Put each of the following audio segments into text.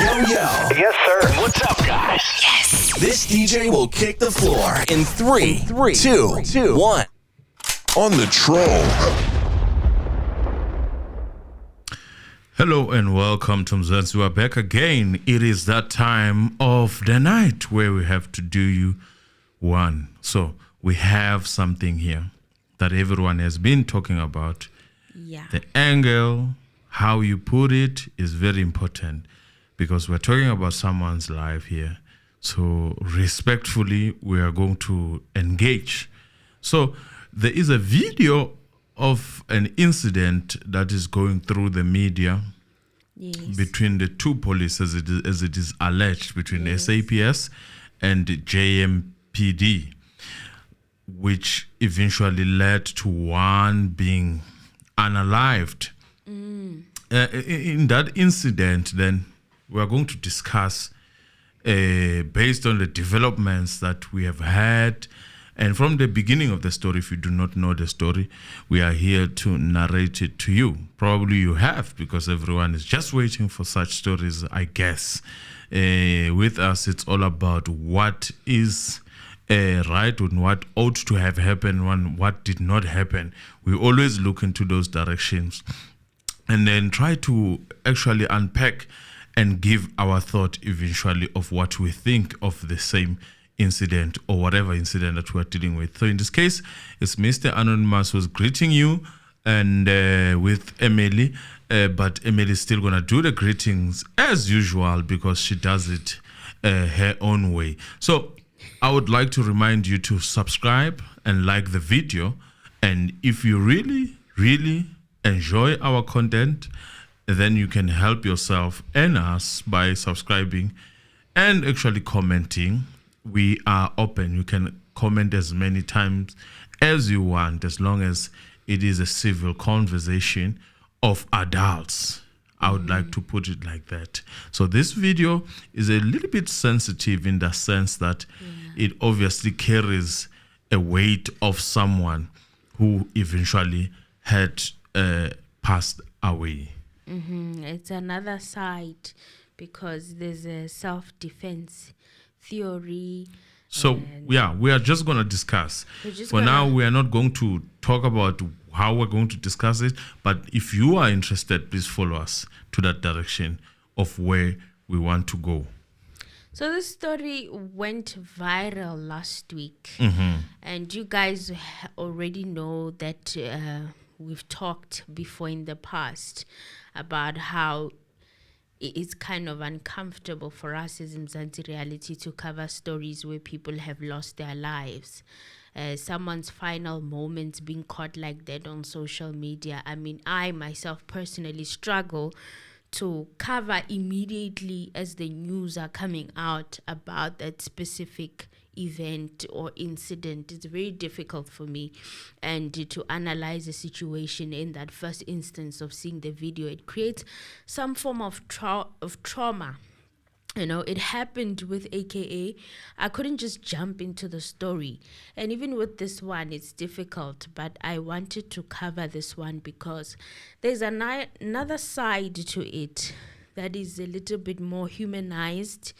Yo. Yes, sir. What's up, guys? Yes. This DJ will kick the floor in three, two, 1. On the troll. Hello and welcome to Mzansi. We are back again. It is that time of the night where we have to do you one. So we have something here that everyone has been talking about. Yeah. The angle, how you put it is very important because we're talking about someone's life here. So respectfully, we are going to engage. So there is a video of an incident that is going through the media between the two police, as it is alleged, between SAPS and JMPD, which eventually led to one being unalived. In that incident, then, we are going to discuss, based on the developments that we have had, and from the beginning of the story. If you do not know the story, we are here to narrate it to you. Probably you have, because everyone is just waiting for such stories, I guess. With us, it's all about what is right and what ought to have happened and what did not happen. We always look into those directions and then try to actually unpack and give our thought eventually of what we think of the same incident or whatever incident that we're dealing with. So in this case, it's Mr. Anonymous who's greeting you and with Emily, but Emily is still going to do the greetings as usual because she does it her own way. So I would like to remind you to subscribe and like the video, and if you really, really enjoy our content, then you can help yourself and us by subscribing and actually commenting. We are open. You can comment as many times as you want, as long as it is a civil conversation of adults. I would like to put it like that. So this video is a little bit sensitive in the sense that it obviously carries a weight of someone who eventually had passed away. It's another side because there's a self-defense theory. So we are just going to discuss. Now, we are not going to talk about how we're going to discuss it, but if you are interested, please follow us to that direction of where we want to go. So this story went viral last week, and you guys already know that we've talked before in the past about how it's kind of uncomfortable for us as Mzansi Reality to cover stories where people have lost their lives. Someone's final moments being caught like that on social media. I mean, I myself personally struggle to cover immediately as the news are coming out about that specific event or incident. It's very difficult for me, and to analyze the situation in that first instance of seeing the video, it creates some form of trauma. You know, it happened with AKA. I couldn't just jump into the story. And even with this one, it's difficult. But I wanted to cover this one because there's another side to it that is a little bit more humanized,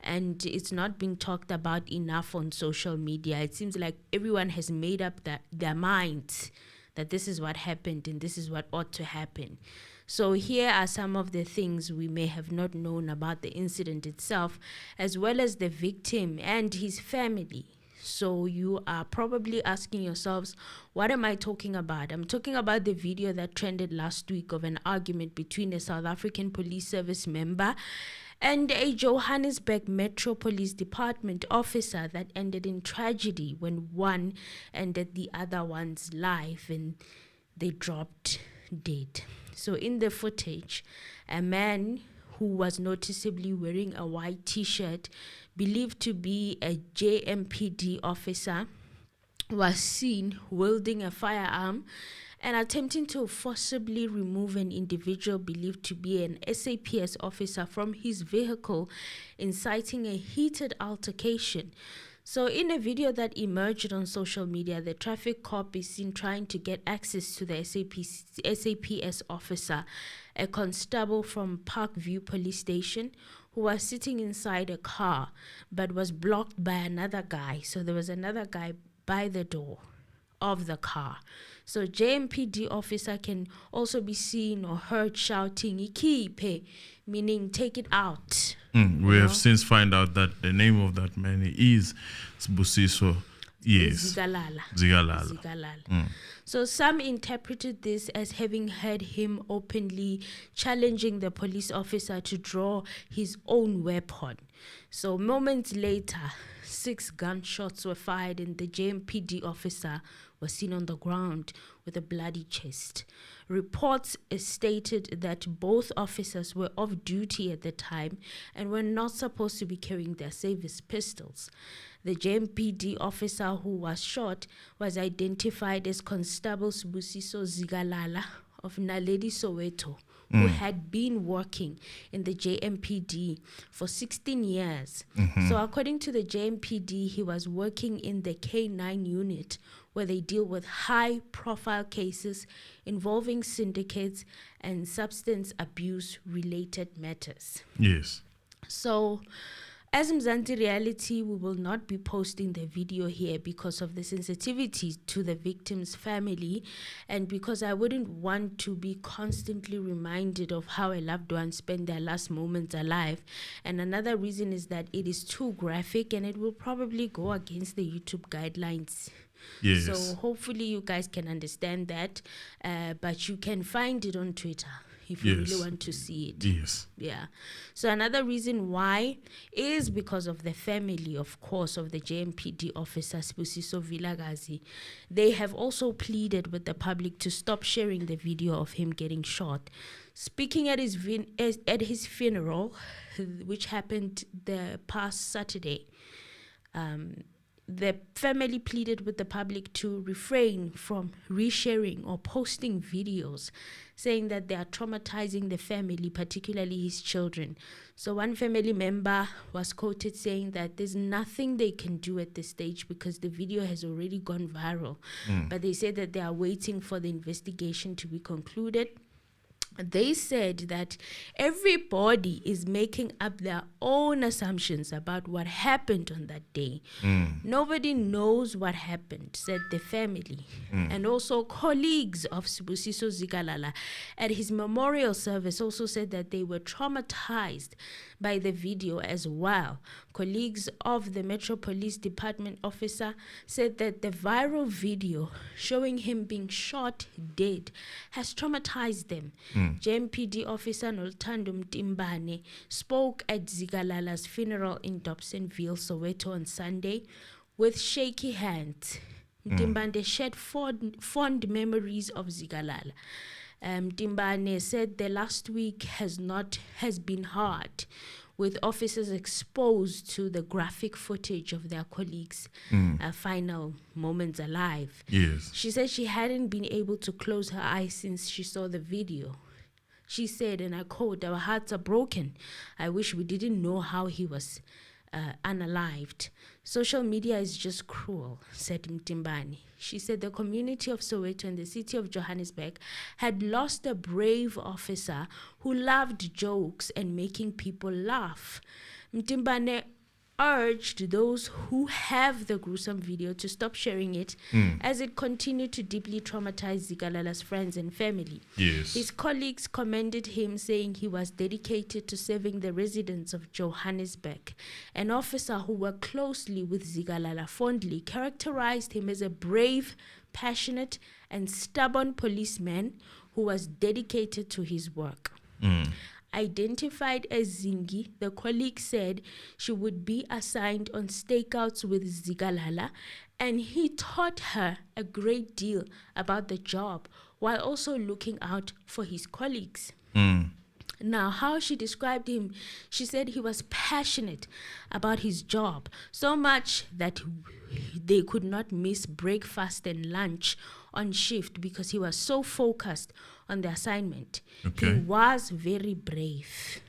and it's not being talked about enough on social media. It seems like everyone has made up their minds that this is what happened and this is what ought to happen. So here are some of the things we may have not known about the incident itself, as well as the victim and his family. So you are probably asking yourselves, what am I talking about? I'm talking about the video that trended last week of an argument between a South African Police Service member and a Johannesburg Metro Police Department officer that ended in tragedy when one ended the other one's life and they dropped dead. So in the footage, a man who was noticeably wearing a white t-shirt, believed to be a JMPD officer, was seen wielding a firearm and attempting to forcibly remove an individual believed to be an SAPS officer from his vehicle, inciting a heated altercation. So in a video that emerged on social media, the traffic cop is seen trying to get access to the SAPS officer, a constable from Parkview Police Station, who was sitting inside a car but was blocked by another guy. So there was another guy by the door of the car. So JMPD officer can also be seen or heard shouting "Ikipe," meaning take it out. We have since found out that the name of that man is Sibusiso. Yes. Zikalala. So some interpreted this as having heard him openly challenging the police officer to draw his own weapon. So moments later, 6 gunshots were fired and the JMPD officer was seen on the ground with a bloody chest. Reports stated that both officers were off duty at the time and were not supposed to be carrying their service pistols. The JMPD officer who was shot was identified as Constable Sibusiso Zikalala of Naledi, Soweto, who had been working in the JMPD for 16 years. So according to the JMPD, he was working in the K9 unit, where they deal with high-profile cases involving syndicates and substance abuse-related matters. Yes. So, as Mzansi Reality, we will not be posting the video here because of the sensitivity to the victim's family and because I wouldn't want to be constantly reminded of how a loved one spent their last moments alive. And another reason is that it is too graphic and it will probably go against the YouTube guidelines. Yes. So hopefully you guys can understand that, but you can find it on Twitter if you really want to see it. Yes. Yeah. So another reason why is because of the family, of course, of the JMPD officer, Sibusiso Vilakazai. They have also pleaded with the public to stop sharing the video of him getting shot. Speaking at his funeral, which happened the past Saturday, the family pleaded with the public to refrain from resharing or posting videos, saying that they are traumatizing the family, particularly his children. So one family member was quoted saying that there's nothing they can do at this stage because the video has already gone viral. But they said that they are waiting for the investigation to be concluded. They said that everybody is making up their own assumptions about what happened on that day. Nobody knows what happened, said the family. And also colleagues of Sibusiso Zikalala at his memorial service also said that they were traumatized by the video as well. Colleagues of the Metro Police Department officer said that the viral video showing him being shot dead has traumatized them. JMPD officer Nolthando Mtimbane spoke at Zikalala's funeral in Dobsonville, Soweto on Sunday with shaky hands. Mtimbane shared fond memories of Zikalala. Mtimbane said the last week has been hard, with officers exposed to the graphic footage of their colleagues' final moments alive. Yes. She said she hadn't been able to close her eyes since she saw the video. She said, and I quote, "Our hearts are broken. I wish we didn't know how he was unalived. Social media is just cruel," said Mtimbane. She said the community of Soweto and the city of Johannesburg had lost a brave officer who loved jokes and making people laugh. Mtimbane urged those who have the gruesome video to stop sharing it as it continued to deeply traumatize Zikalala's friends and family. Yes. His colleagues commended him, saying he was dedicated to serving the residents of Johannesburg. An officer who worked closely with Zikalala fondly characterized him as a brave, passionate, and stubborn policeman who was dedicated to his work. Identified as Zingi, the colleague said she would be assigned on stakeouts with Zikalala, and he taught her a great deal about the job while also looking out for his colleagues. Now, how she described him, she said he was passionate about his job, so much that they could not miss breakfast and lunch on shift because he was so focused on the assignment. Okay. He was very brave.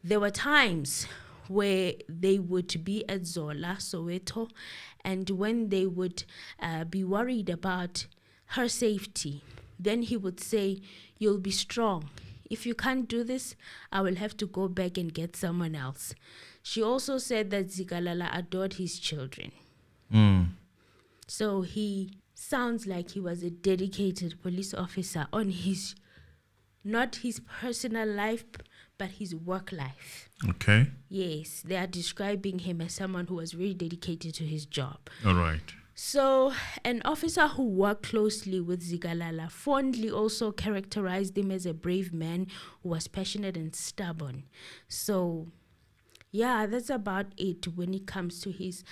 There were times where they would be at Zola, Soweto, and when they would be worried about her safety, then he would say, "You'll be strong. If you can't do this, I will have to go back and get someone else." She also said that Zikalala adored his children. So he sounds like he was a dedicated police officer on his, not his personal life, but his work life. Okay. Yes, they are describing him as someone who was very dedicated to his job. All right. So, an officer who worked closely with Zikalala fondly also characterized him as a brave man who was passionate and stubborn. So, yeah, that's about it when it comes to his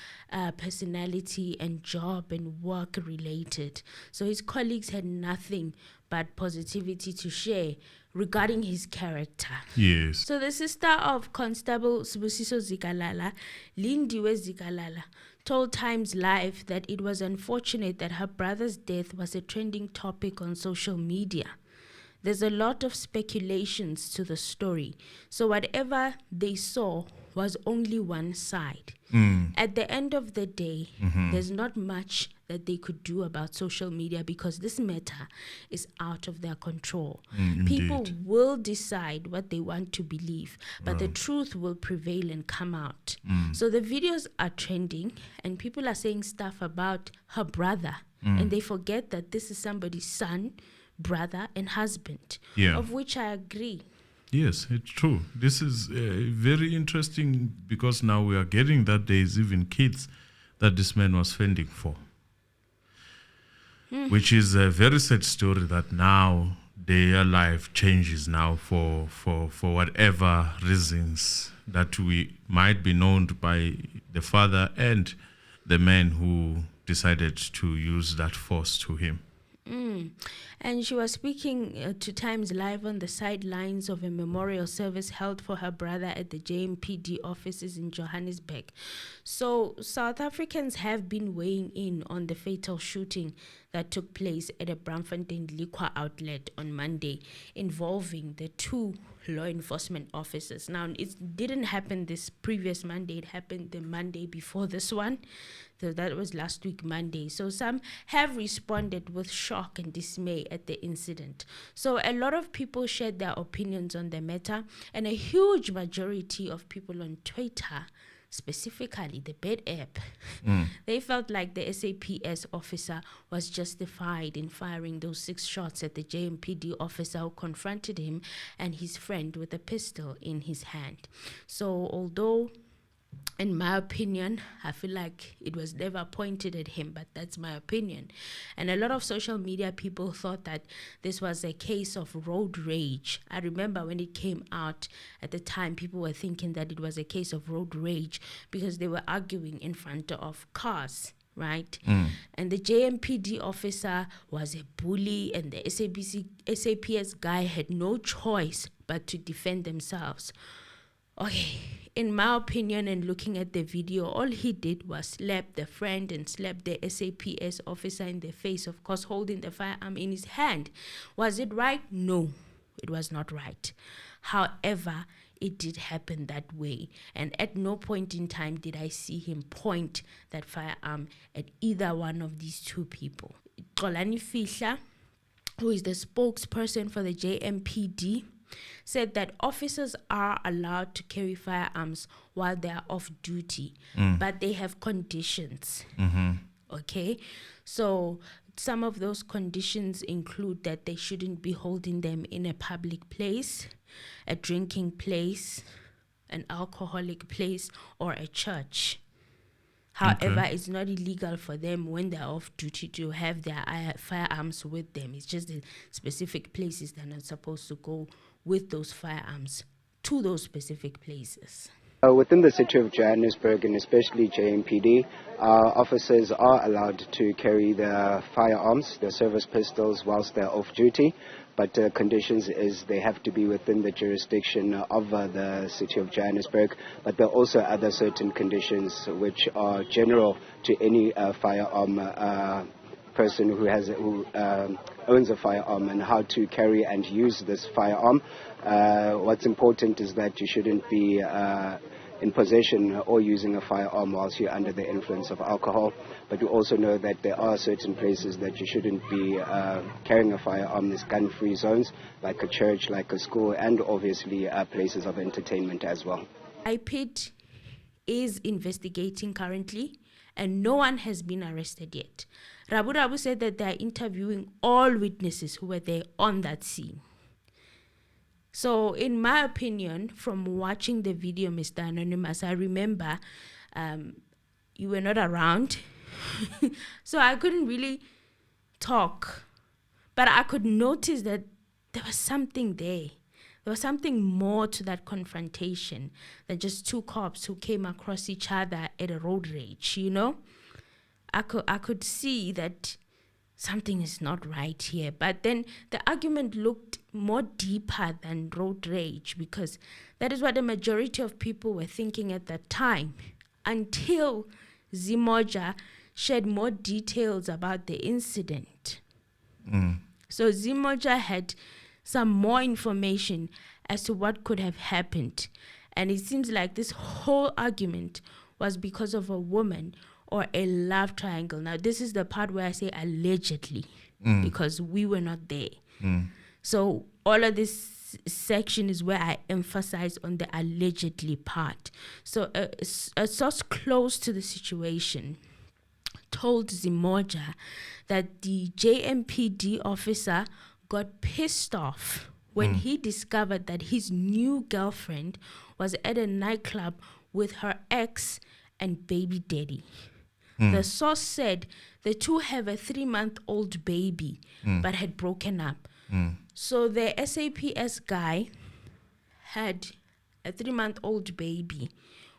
personality and job and work related. So his colleagues had nothing but positivity to share regarding his character. Yes. So the sister of Constable Sibusiso Zikalala, Lindiwe Zikalala, told Times Live that it was unfortunate that her brother's death was a trending topic on social media. There's a lot of speculations to the story, so whatever they saw was only one side. At the end of the day, there's not much that they could do about social media because this matter is out of their control. People will decide what they want to believe, but the truth will prevail and come out. So the videos are trending and people are saying stuff about her brother, and they forget that this is somebody's son, brother, and husband, of which I agree. Yes, it's true. This is very interesting because now we are getting that there's even kids that this man was fending for, which is a very sad story that now their life changes now for whatever reasons that we might be known by the father and the man who decided to use that force to him. And she was speaking to Times Live on the sidelines of a memorial service held for her brother at the JMPD offices in Johannesburg. So South Africans have been weighing in on the fatal shooting that took place at a Braamfontein liquor outlet on Monday involving the two law enforcement officers. Now, it didn't happen this previous Monday. It happened the Monday before this one. So that was last week, Monday. So some have responded with shock and dismay at the incident. So a lot of people shared their opinions on the matter, and a huge majority of people on Twitter, specifically the BED app, they felt like the SAPS officer was justified in firing those 6 shots at the JMPD officer who confronted him and his friend with a pistol in his hand. So although, in my opinion, I feel like it was never pointed at him, but that's my opinion. And a lot of social media people thought that this was a case of road rage. I remember when it came out at the time, people were thinking that it was a case of road rage because they were arguing in front of cars, right? And the JMPD officer was a bully, and the SAPS guy had no choice but to defend themselves. Okay, in my opinion, and looking at the video, all he did was slap the friend and slap the SAPS officer in the face, of course, holding the firearm in his hand. Was it right? No, it was not right. However, it did happen that way, and at no point in time did I see him point that firearm at either one of these two people. Xolani Fihla, who is the spokesperson for the JMPD, said that officers are allowed to carry firearms while they are off duty, but they have conditions. Okay, so some of those conditions include that they shouldn't be holding them in a public place, a drinking place, an alcoholic place, or a church. However, it's not illegal for them when they're off duty to have their firearms with them. It's just the specific places they're not supposed to go with those firearms to those specific places. Within the city of Johannesburg, and especially JMPD, officers are allowed to carry their firearms, their service pistols, whilst they're off duty. But conditions is they have to be within the jurisdiction of the city of Johannesburg. But there are also other certain conditions which are general to any firearm person who owns a firearm, and how to carry and use this firearm. What's important is that you shouldn't be in possession or using a firearm whilst you're under the influence of alcohol. But you also know that there are certain places that you shouldn't be carrying a firearm. There's gun-free zones, like a church, like a school, and obviously places of entertainment as well. IPID is investigating currently, and no one has been arrested yet. Rabu said that they are interviewing all witnesses who were there on that scene. So, in my opinion, from watching the video, Mr. Anonymous, I remember you were not around. So I couldn't really talk. But I could notice that there was something there. There was something more to that confrontation than just two cops who came across each other at a road rage, you know? I could see that something is not right here. But then the argument looked more deeper than road rage, because that is what the majority of people were thinking at that time, until Zimoja shared more details about the incident. So Zimoja had some more information as to what could have happened. And it seems like this whole argument was because of a woman or a love triangle. Now, this is the part where I say allegedly, because we were not there. So all of this section is where I emphasize on the allegedly part. So a source close to the situation told Zimoja that the JMPD officer got pissed off when he discovered that his new girlfriend was at a nightclub with her ex and baby daddy. The source said the two have a 3-month-old baby, but had broken up. So the SAPS guy had a 3-month-old baby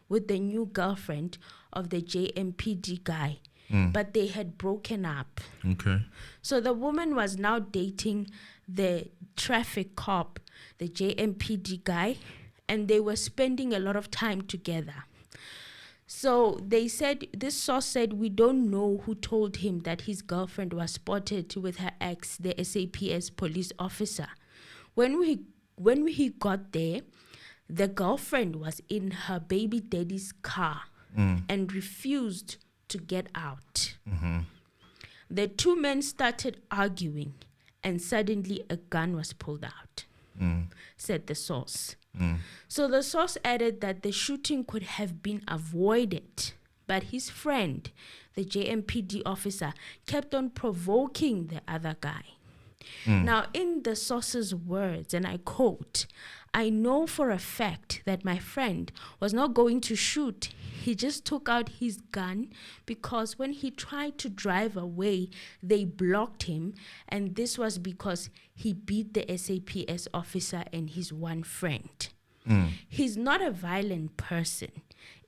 with the new girlfriend of the JMPD guy, but they had broken up. Okay. So the woman was now dating the traffic cop, the JMPD guy, and they were spending a lot of time together. So they said, this source said, we don't know who told him that his girlfriend was spotted with her ex, the SAPS police officer. When we got there, the girlfriend was in her baby daddy's car and refused to get out. The two men started arguing, and suddenly a gun was pulled out, said the source. So the source added that the shooting could have been avoided, but his friend, the JMPD officer, kept on provoking the other guy. Now, in the source's words, and I quote, "I know for a fact that my friend was not going to shoot. He just took out his gun because when he tried to drive away, they blocked him, and this was because he beat the SAPS officer and his one friend. He's not a violent person.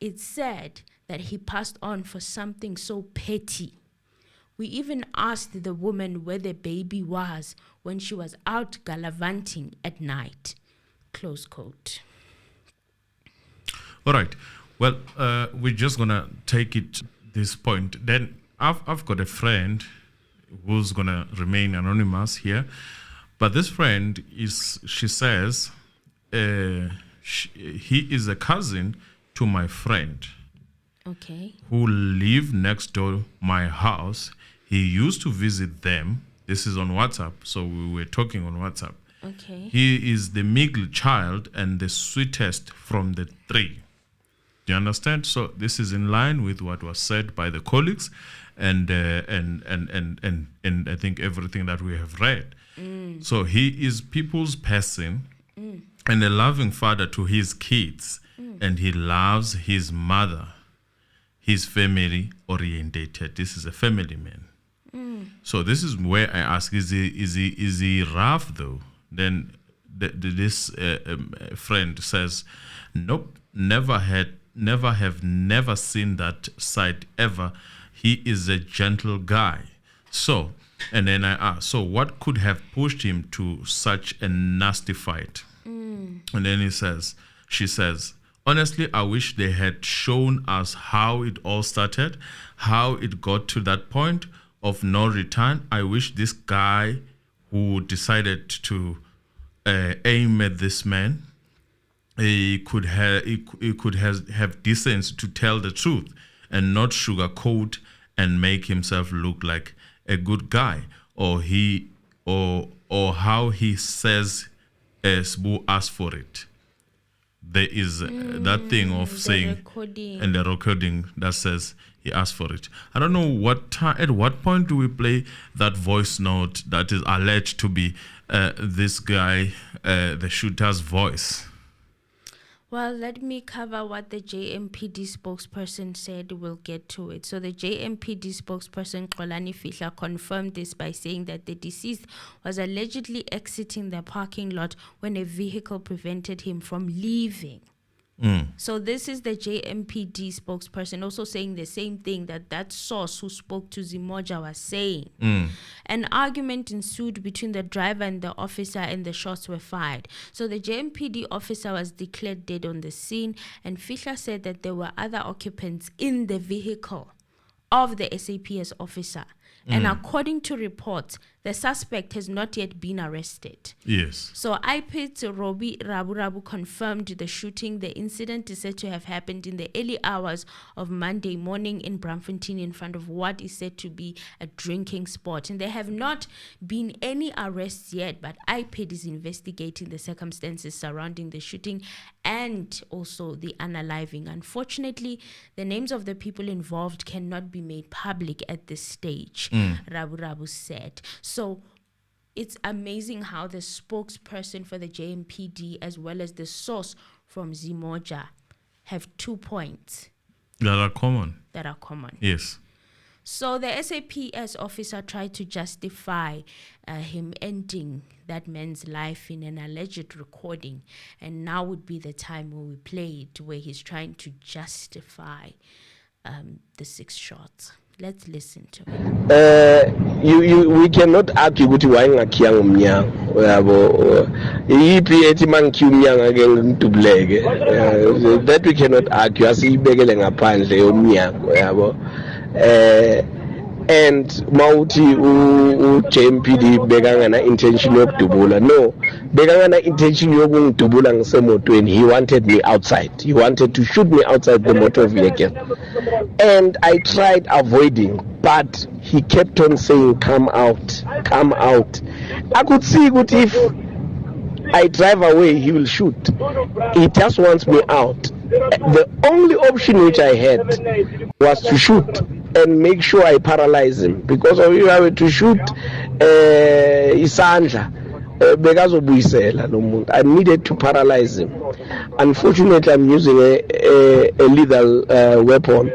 It's sad that he passed on for something so petty. We even asked the woman where the baby was when she was out gallivanting at night." Close quote. All right. Well, we're just going to take it this point. Then I've got a friend who's going to remain anonymous here. But this friend she says, he is a cousin to my friend. Okay. Who live next door my house. He used to visit them. This is on WhatsApp, so we were talking on WhatsApp. Okay. He is the middle child and the sweetest from the three. Do you understand? So this is in line with what was said by the colleagues, and I think everything that we have read. So he is people's person and a loving father to his kids, and he loves his mother. He's family orientated. This is a family man. So this is where I ask: is he rough though? Then this friend says, nope, never seen that side ever. He is a gentle guy. So, and then I ask, so what could have pushed him to such a nasty fight? And then she says, honestly, I wish they had shown us how it all started, how it got to that point of no return. I wish this guy who decided to aim at this man he could have decency to tell the truth and not sugarcoat and make himself look like a good guy, or how he says Sbu asked for it. There is that thing of saying recording. and the recording that says he asked for it. I don't know at what point do we play that voice note that is alleged to be this guy, the shooter's voice. Well, let me cover what the JMPD spokesperson said. We'll get to it. So the JMPD spokesperson, Xolani Fihla, confirmed this by saying that the deceased was allegedly exiting the parking lot when a vehicle prevented him from leaving. So this is the JMPD spokesperson also saying the same thing that source who spoke to Zimoja was saying. An argument ensued between the driver and the officer, and the shots were fired. So the JMPD officer was declared dead on the scene, and Fihla said that there were other occupants in the vehicle of the SAPS officer. And according to reports, the suspect has not yet been arrested. Yes. So IPIT Robi Rabu confirmed the shooting. The incident is said to have happened in the early hours of Monday morning in Braamfontein in front of what is said to be a drinking spot. And there have not been any arrests yet, but IPIT is investigating the circumstances surrounding the shooting and also the unaliving. Unfortunately, the names of the people involved cannot be made public at this stage, Rabu said. So it's amazing how the spokesperson for the JMPD as well as the source from Zimoja have 2 points That are common. Yes. So the SAPS officer tried to justify him ending that man's life in an alleged recording, and now would be the time where we play it, where he's trying to justify the 6 shots. Let's listen to it. We cannot argue ukuthi wayengakhiyanga umnyango yabo iyiphi ethi mangikhiya umnyango ake ngidubuleke that we cannot argue asiyibekele ngaphandle yomnyango yabo and mawuthi uJMPD bekangana intention yokudubula. No, bekangana intention yokungidubula ngisemotweni. He wanted me outside. He wanted to shoot me outside the motor vehicle, and I tried avoiding, but he kept on saying come out, come out. I could see good if I drive away he will shoot. He just wants me out. The only option which I had was to shoot and make sure I paralyze him, because if I were to shoot isandla bekazobuyisela lo muntu. I needed to paralyze him. Unfortunately, I'm using a lethal weapon.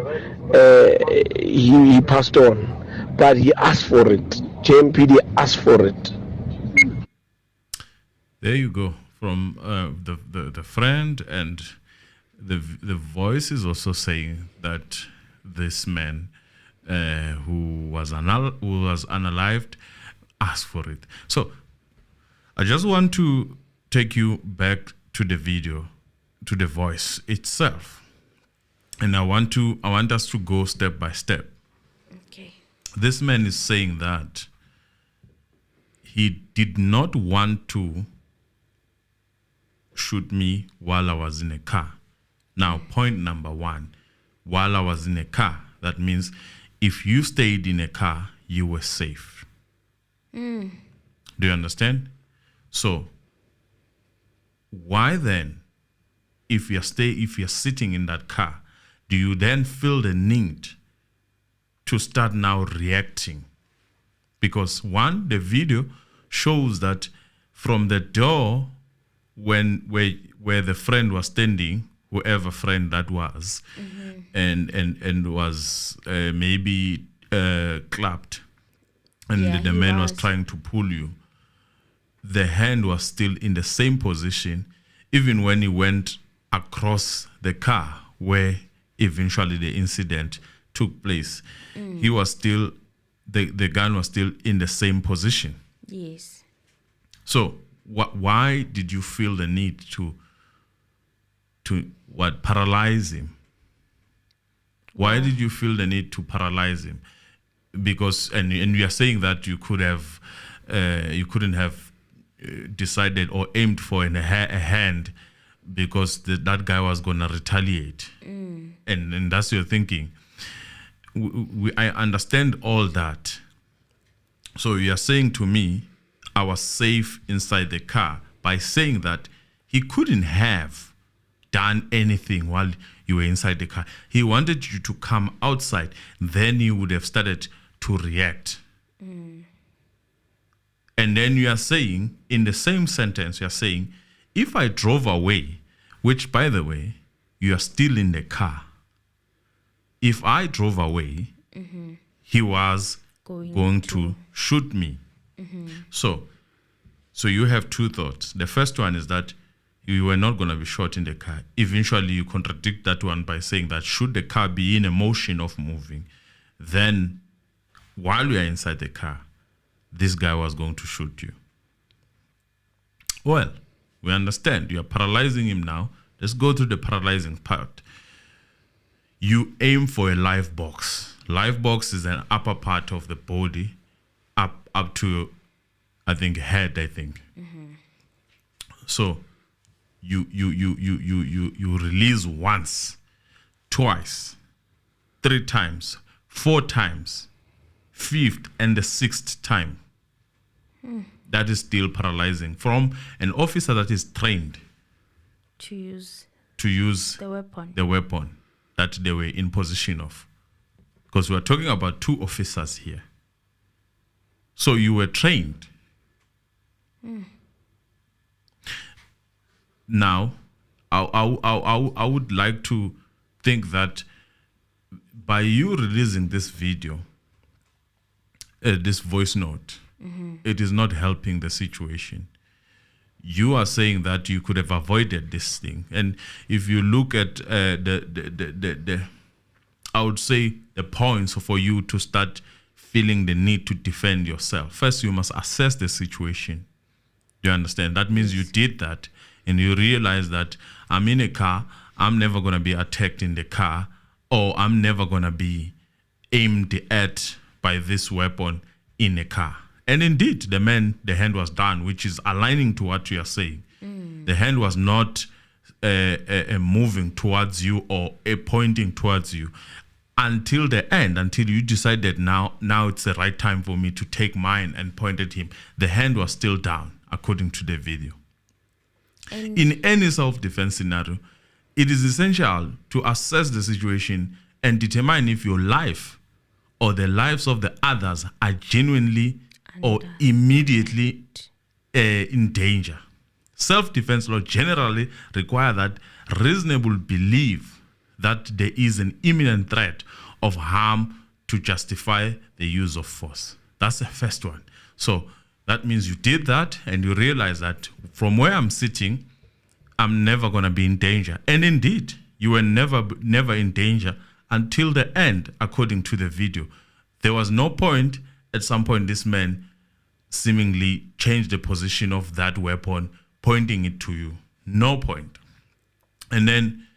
He passed on, but he asked for it. JMPD asked for it. There you go. From the friend, and the voice is also saying that this man who was unalived asked for it. So I just want to take you back to the video, to the voice itself, and I want us to go step by step. Okay. This man is saying that he did not want to shoot me while I was in a car. Now, point number 1, while I was in a car, that means if you stayed in a car, you were safe. Do you understand? So, why then, if you're sitting in that car, do you then feel the need to start now reacting? Because 1, the video shows that from the door where the friend was standing, whoever friend that was, and was maybe clapped, and the man was trying to pull you, the hand was still in the same position, even when he went across the car where eventually the incident took place. He was still, the gun was still in the same position. Yes. So why did you feel the need to paralyze him? Why did you feel the need to paralyze him? Because and we are saying that you couldn't have decided or aimed for a hand because that guy was going to retaliate. And that's your thinking. I understand all that. So you are saying to me, I was safe inside the car by saying that he couldn't have done anything while you were inside the car. He wanted you to come outside. Then you would have started to react. And then you are saying, in the same sentence, you are saying, if I drove away, which, by the way, you are still in the car. If I drove away, he was going to shoot me. So you have two thoughts. The first one is that you were not going to be shot in the car. Eventually, you contradict that one by saying that should the car be in a motion of moving, then while you are inside the car, this guy was going to shoot you. Well, we understand. You are paralyzing him now. Let's go to the paralyzing part. You aim for a live box. Live box is an upper part of the body, up to, I think, head. So you release once, twice, 3 times, 4 times, 5th and the 6th time. That is still paralyzing from an officer that is trained to use the weapon that they were in possession of. Because we are talking about 2 officers here. So you were trained. Now, I would like to think that by you releasing this video, this voice note, it is not helping the situation. You are saying that you could have avoided this thing. And if you look at I would say the points for you to start feeling the need to defend yourself. First, you must assess the situation. You understand? That means you did that and you realize that I'm in a car, I'm never going to be attacked in the car, or I'm never going to be aimed at by this weapon in a car. And indeed, the hand was down, which is aligning to what you are saying. The hand was not moving towards you or pointing towards you until the end, until you decided now it's the right time for me to take mine and point at him. The hand was still down, according to the video. And in any self-defense scenario, it is essential to assess the situation and determine if your life or the lives of the others are genuinely or immediately in danger. Self-defense law generally require that reasonable belief that there is an imminent threat of harm to justify the use of force. That's the first one. So that means you did that and you realize that from where I'm sitting, I'm never going to be in danger. And indeed, you were never in danger until the end, according to the video. There was no point, at some point, this man seemingly changed the position of that weapon, pointing it to you. No point. And then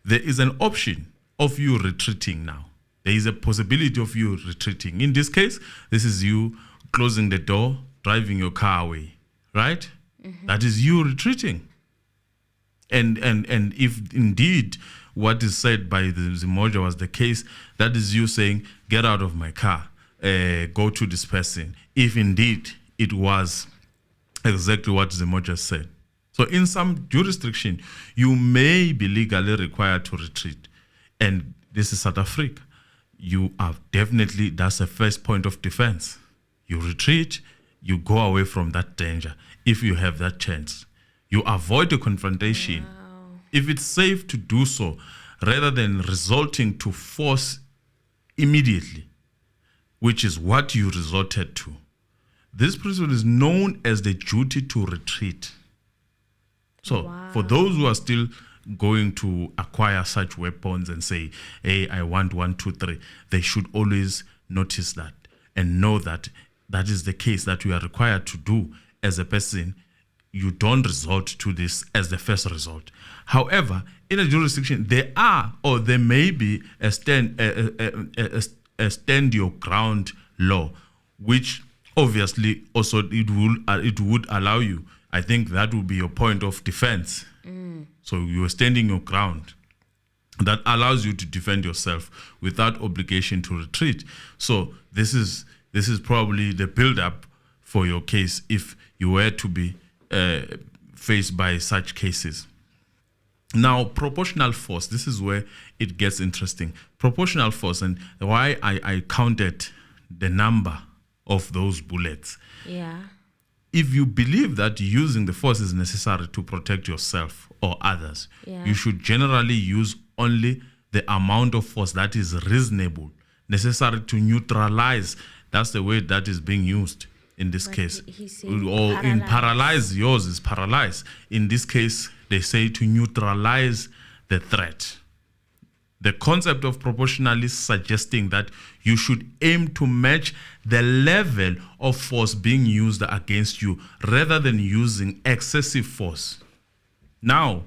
there is an option of you retreating now. There is a possibility of you retreating. In this case, this is you closing the door, driving your car away, right? That is you retreating. And if indeed what is said by the Zimoja was the case, that is you saying, get out of my car, go to this person, if indeed it was exactly what Zimoja said. So in some jurisdiction, you may be legally required to retreat. And this is South Africa. You are definitely, that's the first point of defense. You retreat, you go away from that danger if you have that chance. You avoid the confrontation. Wow. If it's safe to do so, rather than resorting to force immediately, which is what you resorted to. This principle is known as the duty to retreat. So for those who are still going to acquire such weapons and say, hey, I want 1, 2, 3, they should always notice that and know that that is the case that you are required to do as a person. You don't resort to this as the first resort. However, in a jurisdiction, there may be a stand your ground law, which obviously also it would allow you. I think that would be your point of defense. So you are standing your ground. That allows you to defend yourself without obligation to retreat. So this is probably the build-up for your case if you were to be faced by such cases. Now, proportional force, this is where it gets interesting. Proportional force, and why I counted the number of those bullets. Yeah. If you believe that using the force is necessary to protect yourself or others, you should generally use only the amount of force that is reasonable, necessary to neutralize. That's the word that is being used in this case. Or in paralyze, yours is paralyze. In this case, they say to neutralize the threat. The concept of proportional is suggesting that you should aim to match the level of force being used against you rather than using excessive force. Now,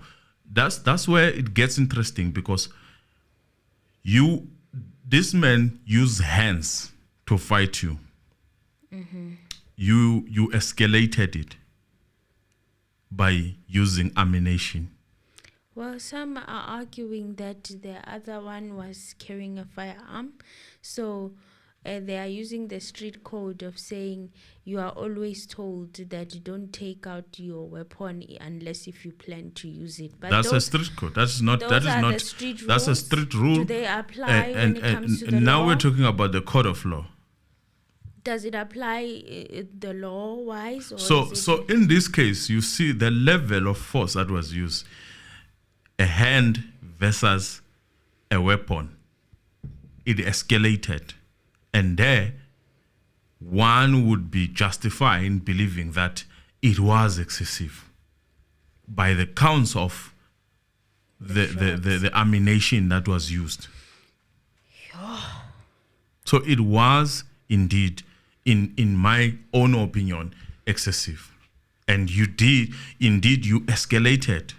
that's where it gets interesting, because this man used hands to fight you. Mm-hmm. You escalated it by using ammunition. Well, some are arguing that the other one was carrying a firearm. So they are using the street code of saying you are always told that you don't take out your weapon unless if you plan to use it. But that's a street code. That's a street rule. Do they apply when it comes to the law? Now we're talking about the code of law. Does it apply the law-wise? So in this case, you see the level of force that was used. A hand versus a weapon. It escalated. And there, one would be justified in believing that it was excessive by the counts of the ammunition that was used. So it was indeed, in my own opinion, excessive. And you escalated.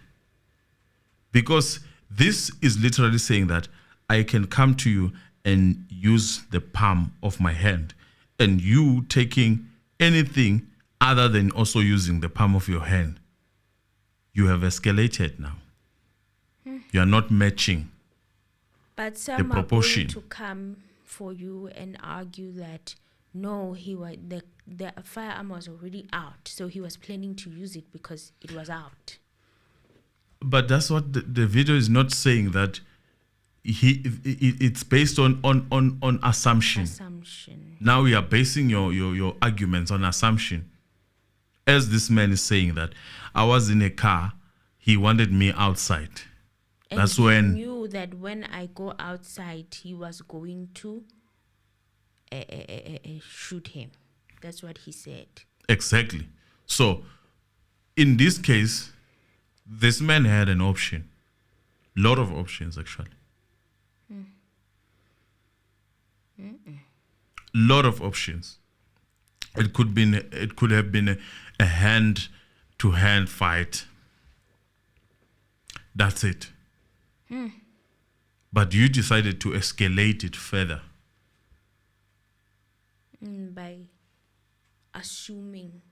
Because this is literally saying that I can come to you and use the palm of my hand, and you taking anything other than also using the palm of your hand, you have escalated now. You are not matching but some the proportion. Are going to come for you and argue that no, the firearm was already out, so he was planning to use it because it was out. But that's what the video is not saying, that it's based on assumption. Now we are basing your arguments on assumption. As this man is saying that I was in a car, he wanted me outside. And that's he when knew that when I go outside, he was going to shoot him. That's what he said. Exactly. So in this case, this man had an option. Lot of options, actually. Lot of options. It could have been a hand-to-hand fight. That's it. But you decided to escalate it further. By assuming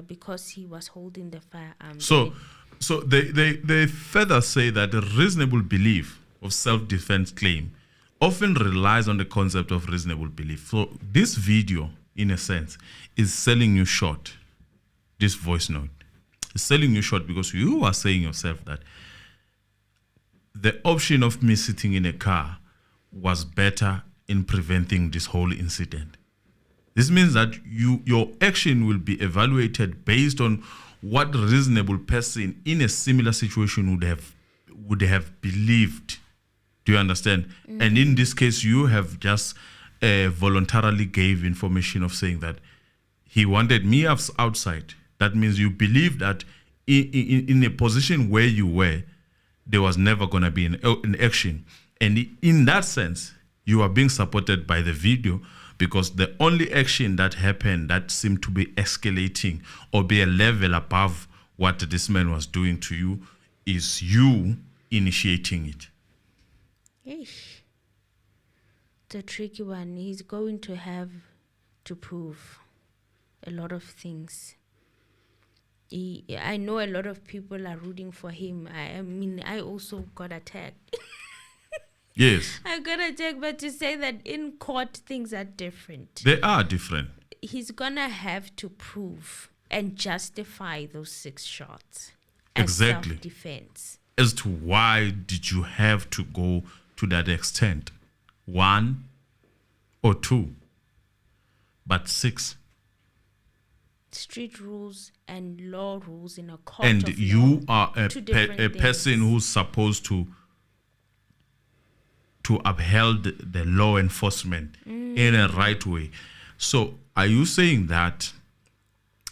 because he was holding the firearm. So they further say that a reasonable belief of self-defense claim often relies on the concept of reasonable belief. So this video, in a sense, is selling you short. This voice note is selling you short because you are saying yourself that the option of me sitting in a car was better in preventing this whole incident. This means that your action will be evaluated based on what reasonable person in a similar situation would have believed. Do you understand? And in this case, you have just voluntarily gave information of saying that he wanted me outside. That means you believe that in a position where you were, there was never going to be an action. And in that sense, you are being supported by the video, because the only action that happened that seemed to be escalating or be a level above what this man was doing to you is you initiating it. Eesh. It's a tricky one. He's going to have to prove a lot of things. I know a lot of people are rooting for him. I mean, I also got attacked. Yes. I got attacked, but to say that in court things are different. They are different. He's gonna have to prove and justify those 6 shots Exactly. as self-defense. As to why did you have to go to that extent? 1 or 2, but 6. Street rules and law rules in a court And of you law, are two a different person things. who's supposed to uphold the law enforcement in a right way. So are you saying that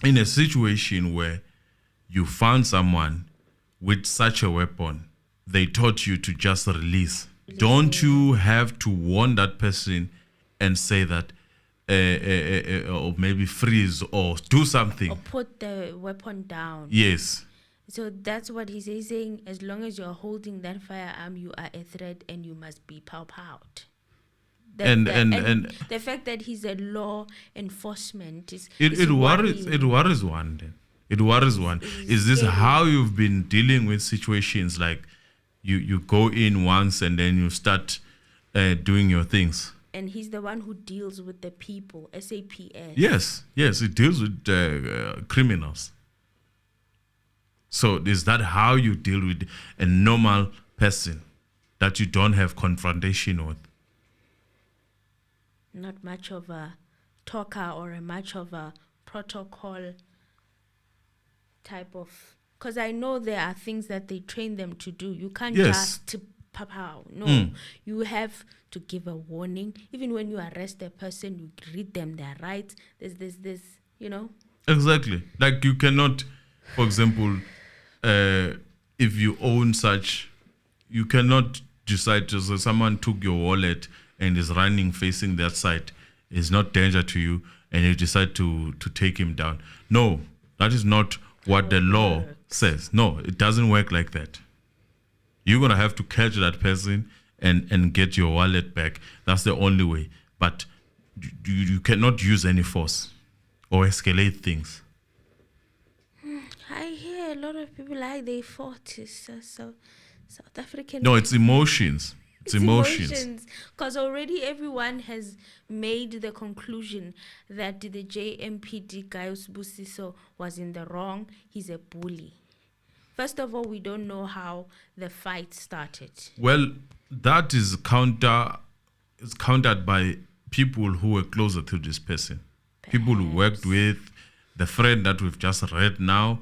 in a situation where you found someone with such a weapon, they taught you to just release? Don't you have to warn that person and say that, or maybe freeze or do something? Or put the weapon down. Yes. So that's what he's saying. As long as you're holding that firearm, you are a threat and you must be out. And The fact that he's a law enforcement is it worries worrying. one then. It worries one. Is this scary. how you've been dealing with situations like you go in once and then you start doing your things? And he's the one who deals with the people, SAPS. Yes, it deals with criminals. So is that how you deal with a normal person that you don't have confrontation with? Not much of a talker or a much of a protocol type of... Because I know there are things that they train them to do. You can't Yes. just pow. No, you have to give a warning. Even when you arrest a person, you read them their rights. There's this, you know. Exactly. Like you cannot, for example, if you own such, you cannot decide to say someone took your wallet and is running facing that side. It's not danger to you, and you decide to take him down. No, that is not what the law says. No, it doesn't work like that. You're gonna have to catch that person and get your wallet back. That's the only way. But you cannot use any force or escalate things. I hear a lot of people like they fought South African. No, it's emotions. It's emotions. Because already everyone has made the conclusion that the JMPD guy Sibusiso was in the wrong. He's a bully. First of all, we don't know how the fight started. Well, that is countered by people who were closer to this person. People who worked with the friend that we've just read now.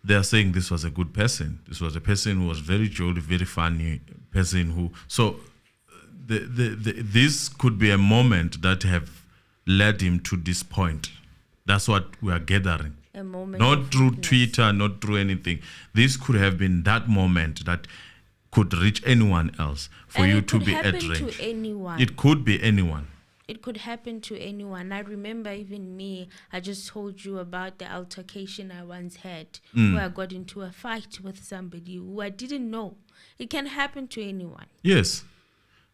They're saying this was a good person. This was a person who was very jolly, very funny person who. So this could be a moment that have led him to this point. That's what we are gathering. A moment. Not through Twitter, not through anything. This could have been that moment that could reach anyone else for you to be at range. It could happen to anyone. It could be anyone. It could happen to anyone. I remember even me, I just told you about the altercation I once had where I got into a fight with somebody who I didn't know. It can happen to anyone. Yes.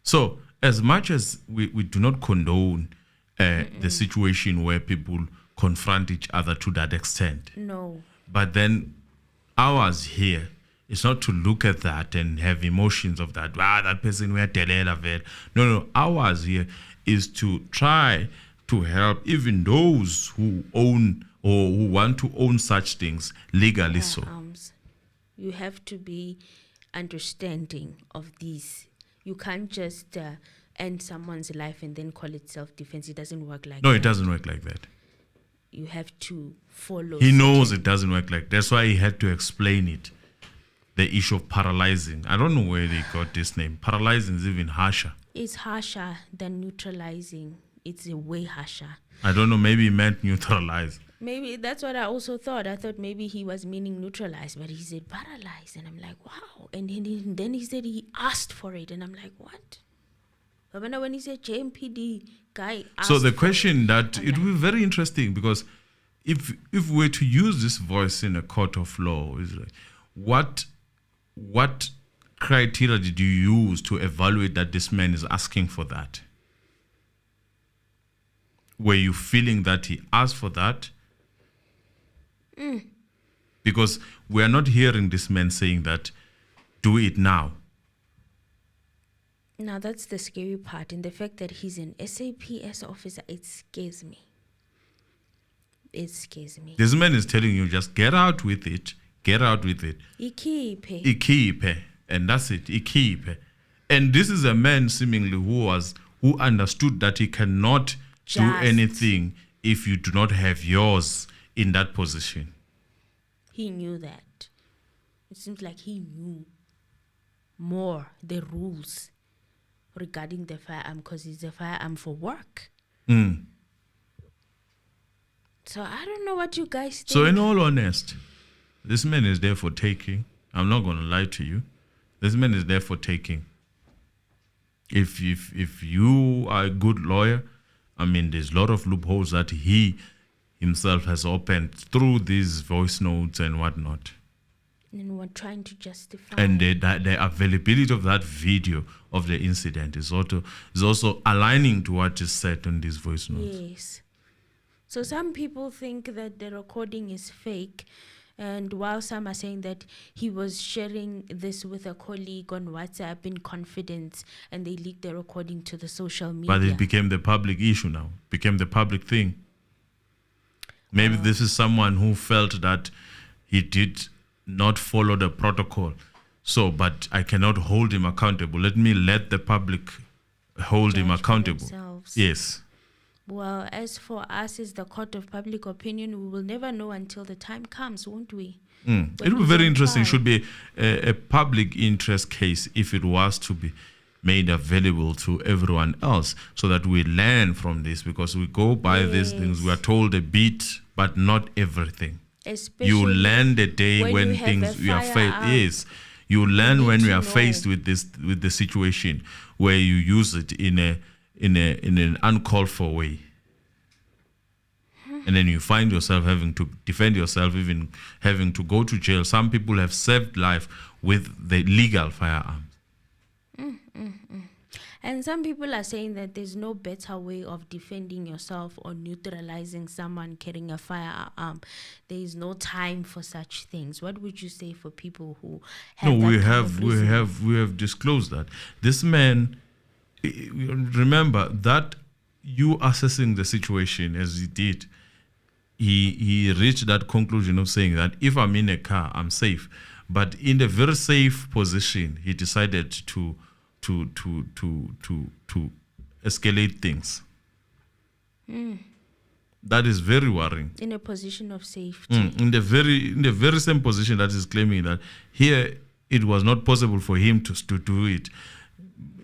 So as much as we do not condone the situation where people confront each other to that extent. No. But then ours here is not to look at that and have emotions of that. That person we had No. Ours here is to try to help even those who own or who want to own such things legally. So you have to be understanding of these. You can't just end someone's life and then call it self-defense. It doesn't work like that. No, it doesn't work like that. You have to follow. He knows it doesn't work like that. That's why he had to explain it. The issue of paralyzing. I don't know where they got this name. Paralyzing is even harsher. It's harsher than neutralizing. It's a way harsher. I don't know. Maybe he meant neutralize. Maybe that's what I also thought. I thought maybe he was meaning neutralize, but he said paralyze. And I'm like, wow. And then he said he asked for it. And I'm like, what? But when he said JMPD guy asked so the for question that I'm it will be very interesting, because if we're to use this voice in a court of law, is like, what criteria did you use to evaluate that this man is asking for that? Were you feeling that he asked for that? Because we are not hearing this man saying that, do it now. Now that's the scary part, and the fact that he's an SAPS officer, it scares me. It scares me. This man is telling you, just get out with it. Get out with it. Ikipe. And that's it. Ikipe. And this is a man seemingly who understood that he cannot do anything if you do not have yours in that position. He knew that. It seems like he knew more the rules regarding the firearm because it's a firearm for work. So I don't know what you guys think. So in all honesty, this man is there for taking. I'm not going to lie to you. This man is there for taking. If you are a good lawyer, I mean, there's a lot of loopholes that he himself has opened through these voice notes and whatnot. And we're trying to justify. And the availability of that video of the incident is also aligning to what is said on these voice notes. Yes. So some people think that the recording is fake. And while some are saying that he was sharing this with a colleague on WhatsApp in confidence and they leaked the recording to the social media. But it became the public issue now, became the public thing. Maybe this is someone who felt that he did not follow the protocol. So, but I cannot hold him accountable. Let the public hold him accountable. Yes. Well, as for us as the court of public opinion, we will never know until the time comes, won't we? It will be very interesting. It should be a public interest case if it was to be made available to everyone else so that we learn from this, because we go by these things. We are told a bit, but not everything. Especially you learn the day when things you are faced. Yes, you learn when you are faced with the situation where you use it in an uncalled for way, and then you find yourself having to defend yourself, even having to go to jail. Some people have saved life with the legal firearms. And some people are saying that there's no better way of defending yourself or neutralizing someone carrying a firearm. There is no time for such things. What would you say for people who have we have disclosed that this man, remember that you assessing the situation as he did, he reached that conclusion of saying that if I'm in a car, I'm safe. But in a very safe position, he decided to escalate things. That is very worrying. In a position of safety. In the very same position that is claiming that here it was not possible for him to do it.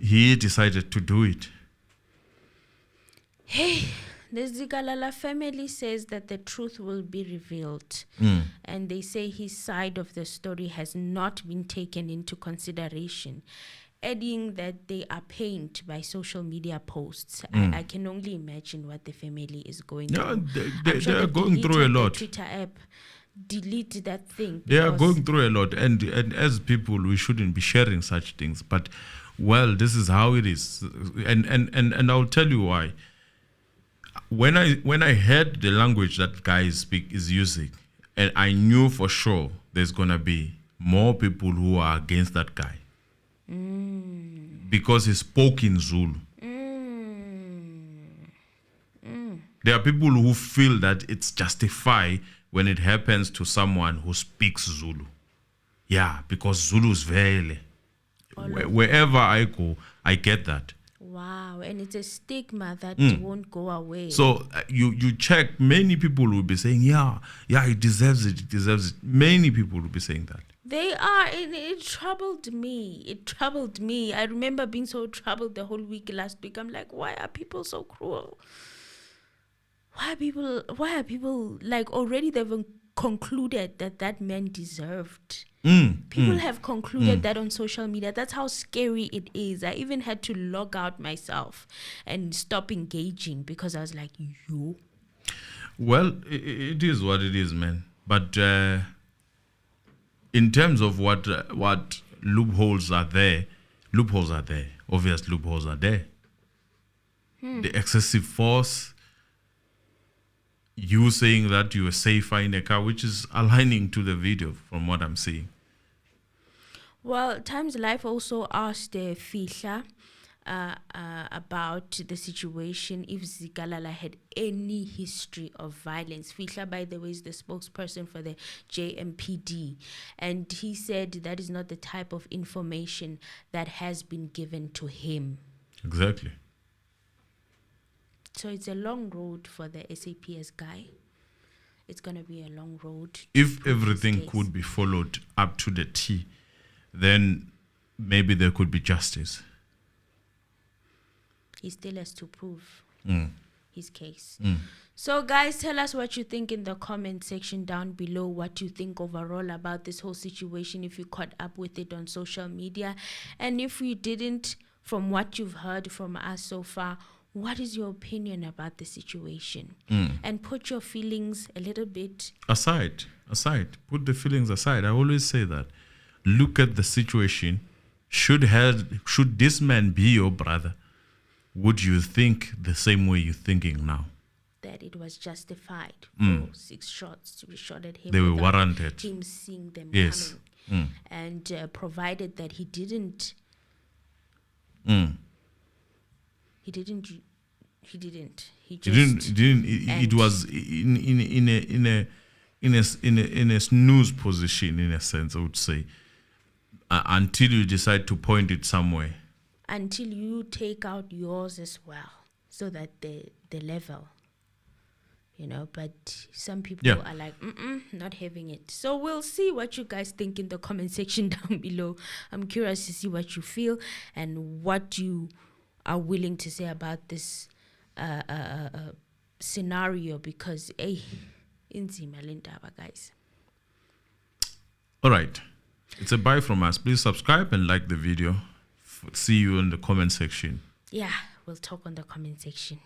He decided to do it. Hey, the Zikalala family says that the truth will be revealed. And they say his side of the story has not been taken into consideration, adding that they are pained by social media posts. I can only imagine what the family is going through. They are going through a lot. The Twitter app, delete that thing. They are going through a lot, and as people, we shouldn't be sharing such things. But well, this is how it is, and I'll tell you why. When I heard the language that guy is using, and I knew for sure there's gonna be more people who are against that guy. Because he spoke in Zulu. There are people who feel that it's justified when it happens to someone who speaks Zulu. Yeah, because Zulu is very. Wherever I go, I get that. Wow, and it's a stigma that won't go away. So you check, many people will be saying, yeah, it deserves it. Many people will be saying that. They are, and it troubled me. I remember being so troubled the whole week last week. I'm like, why are people so cruel? Why are people like, already they've concluded that man deserved. People have concluded that on social media. That's how scary it is. I even had to log out myself and stop engaging because I was like, yo. Well, it is what it is, man. But in terms of what loopholes are there. Obvious loopholes are there. The excessive force, you saying that you were safer in a car, which is aligning to the video from what I'm seeing. Well, Times Life also asked Fihla about the situation if Zikalala had any history of violence. Fihla, by the way, is the spokesperson for the JMPD, and he said that is not the type of information that has been given to him. Exactly. So it's a long road for the SAPS guy. It's going to be a long road. If everything could be followed up to the T, then maybe there could be justice. He still has to prove his case. Mm. So, guys, tell us what you think in the comment section down below, what you think overall about this whole situation, if you caught up with it on social media. And if you didn't, from what you've heard from us so far, what is your opinion about the situation? And put your feelings a little bit aside. Put the feelings aside. I always say that. Look at the situation. Should this man be your brother? Would you think the same way you're thinking now? That it was justified for 6 shots to be shot at him. They were without warranted. Him seeing them Yes. coming. And provided that he didn't. He didn't. He just. It was in a snooze position, in a sense, I would say, until you decide to point it somewhere. Until you take out yours as well, so that the level, but some people are like, not having it. So we'll see what you guys think in the comment section down below. I'm curious to see what you feel and what you are willing to say about this scenario, because inzima le ndaba, guys. All right, it's a bye from us. Please subscribe and like the video. See you in the comment section. Yeah, we'll talk on the comment section.